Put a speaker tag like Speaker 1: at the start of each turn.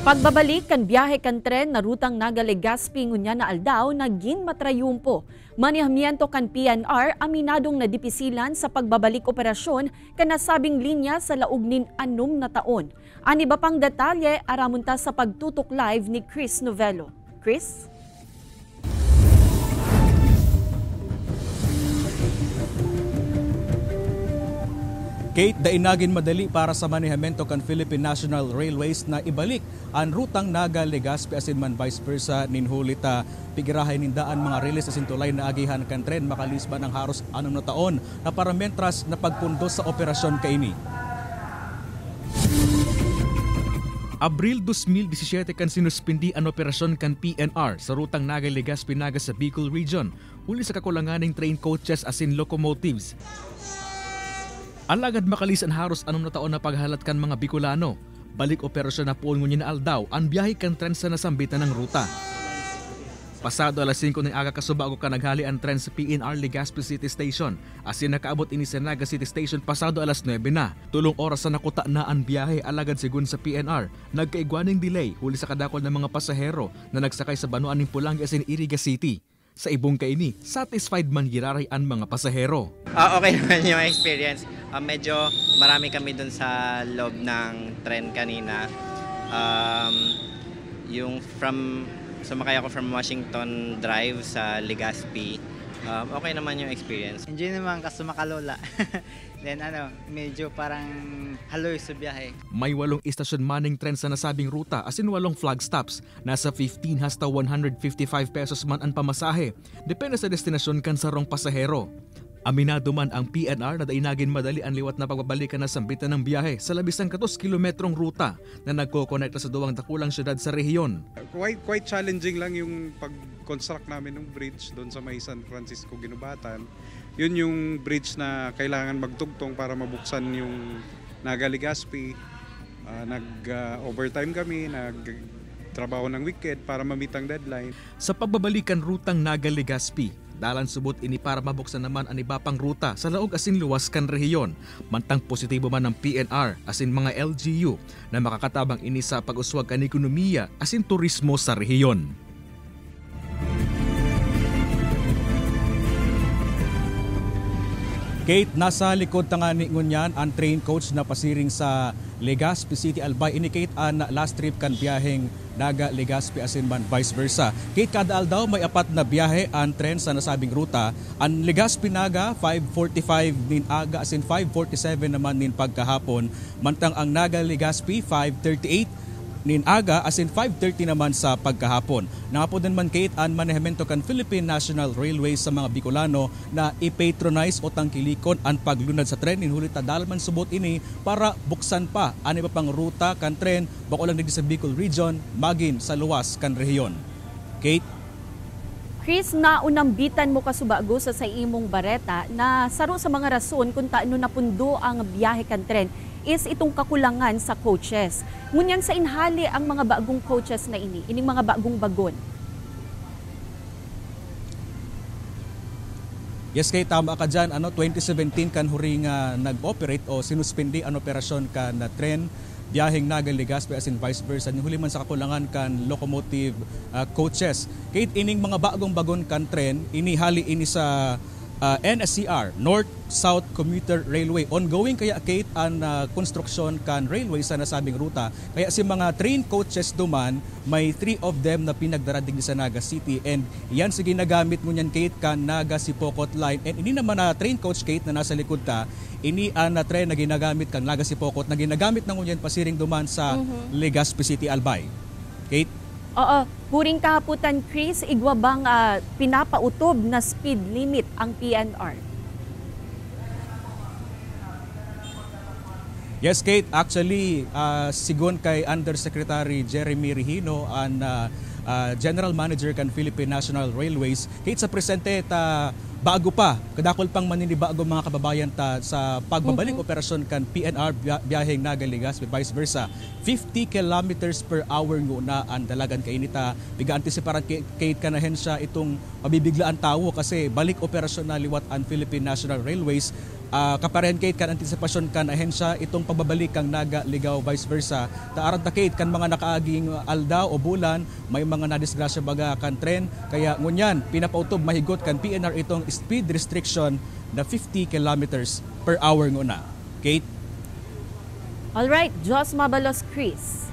Speaker 1: Pagbabalik kan biyahe kan tren na rutang Naga Legazpi ngunya na aldaw naging matrayumpo. Manihamiento kan PNR aminadong nadipisilan sa pagbabalik operasyon kan nasabing linya sa laog nin 6 na taon. Ani ba pang detalye aramunta sa pagtutok live ni Chris Novello. Chris?
Speaker 2: Kate, dainagin madali para sa manihamento kan Philippine National Railways na ibalik ang rutang Naga Legazpi asin man vice versa ninhulita pigirahay nindaan mga release asin tulay na agihan kan tren makalisban ang haros 6 na taon na para mentras na pagpundos sa operasyon kaini. Abril 2017 kan sinuspindi ang operasyon kan PNR sa rutang Naga Legazpi Naga sa Bicol Region huli sa kakulanganing train coaches asin locomotives. Alagad makalis ang haros 6 na taon na paghalat kan mga Bicolano. Balik operasyon na poon ngunyan na aldaw ang biyahe kan tren sa nasambitan ng ruta. Pasado alas 5 ng aga kasubago ka naghali ang tren sa PNR Legazpi City Station. Asin nakaabot ini sa Naga City Station pasado alas 9 na. Tulong oras na nakuta na ang biyahe alagad sigun sa PNR. Nagkaigwaning delay huli sa kadakol ng mga pasahero na nagsakay sa banuan ng Pulangi asin Iriga City. Sa ibong kaini, satisfied man giraray ang mga pasahero.
Speaker 3: Okay naman yung experience. Medyo marami kami dun sa loob ng tren kanina. Sumakay ako from Washington Drive sa Legazpi. Okay naman yung experience.
Speaker 4: Enjoy naman kasi makalola. Then medyo parang haloy sa biyahe.
Speaker 2: May 8 istasyon maning tren sa nasabing ruta asin 8 flag stops. Nasa 15 hasta 155 pesos man ang pamasahe. Depende sa destinasyon kan sarong pasahero. Aminado man ang PNR na dainagin madali ang liwat na pagbabalikan na sambitan ng biyahe sa labis ng 14 kilometrong ruta na nagkokonekta sa duwang dakulang syudad sa rehiyon.
Speaker 5: Quite challenging lang yung pag-construct namin ng bridge doon sa may San Francisco Ginubatan. Yun yung bridge na kailangan magtugtong para mabuksan yung Naga Legazpi. Nag-overtime kami, nag-trabaho ng weekend para ma-meet ang deadline.
Speaker 2: Sa pagbabalikan rutang Naga Legazpi, dalan subot ini para mabuksan naman ang iba pang ruta sa laog asin luwas kan rehiyon. Mantang positibo man ng PNR asin mga LGU na makakatabang ini sa pag-uswag kan ekonomiya asin turismo sa rehiyon. Kate, nasa likod tangani ngunyan ang train coach na pasiring sa Legazpi City Albay. Indicate ang last trip kan biyaheng Naga Legazpi asin man vice versa. Kate, kada aldaw may 4 na biyahe ang tren sa nasabing ruta. Ang Legazpi Naga 5:45 nin aga asin 5:47 naman nin pagkahapon. Mantang ang Naga Legazpi 5:38 nin aga asin 5:30 naman sa pagkahapon. Nangapod man Kate ang manehemento kan Philippine National Railways sa mga Bicolano na i-patronize o tangkilikon ang paglunad sa tren ninhulit tadal man subot ini para buksan pa ani pa pang ruta kan tren bako lang digdi sa Bicol Region magin sa luwas kan rehiyon. Kate?
Speaker 1: Chris, naunambitan mo kasubago sa imong bareta na saro sa mga rason kung taano napundo ang biyahe kan tren is itong kakulangan sa coaches. Ngunyan sa inhali ang mga bagong coaches na ining mga bagong bagon.
Speaker 2: Yes, kay tama ka dyan. 2017 kan huring nag-operate o sinuspindi ang operasyon kan na tren biyaheng Naga Legazpi asin vice versa. Huli man sa kakulangan kan locomotive coaches. Kaya ining mga bagong bagon kan tren, inihali ini sa NSCR, North-South Commuter Railway. Ongoing kaya Kate ang construction kan railway sa nasabing ruta. Kaya si mga train coaches duman, may 3 of them na pinagdarating sa Naga City. And yan sige nagamit mo niyan Kate kan Naga Sipocot Line. And ini naman na train coach Kate na nasa likod ta, ini na tren na ginagamit kan Naga Sipocot na ginagamit na ngunyan pasiring duman sa Legazpi City Albay. Kate?
Speaker 1: Oo, huring kahaputan Chris, igwa bang pinapautob na speed limit ang PNR?
Speaker 2: Yes, Kate. Actually, sigon kay Undersecretary Jeremy Rihino ang General Manager kan Philippine National Railways, Kate, sa presente ta bago pa, kadakol pang maninibago mga kababayan ta sa pagbabalik operasyon kan PNR biyaheng Naga Legazpi vice versa. 50 kilometers per hour na ang dalagan kay inita. Biga antisiparan Kate kanahen siya itong mabibiglaan tawo kasi balik operasyon na liwat ang Philippine National Railways kaparehan Kate kan antisipasyon kan ahensya itong pagbabalik kang naga ligaw vice versa. Taarad na Kate kan mga nakaaging aldaw o bulan may mga nadisgrasya baga kan tren kaya ngunyan pinapautob mahigot kan PNR itong speed restriction na 50 kilometers per hour nguna. Kate.
Speaker 1: Alright, Jos Mabalos, Chris.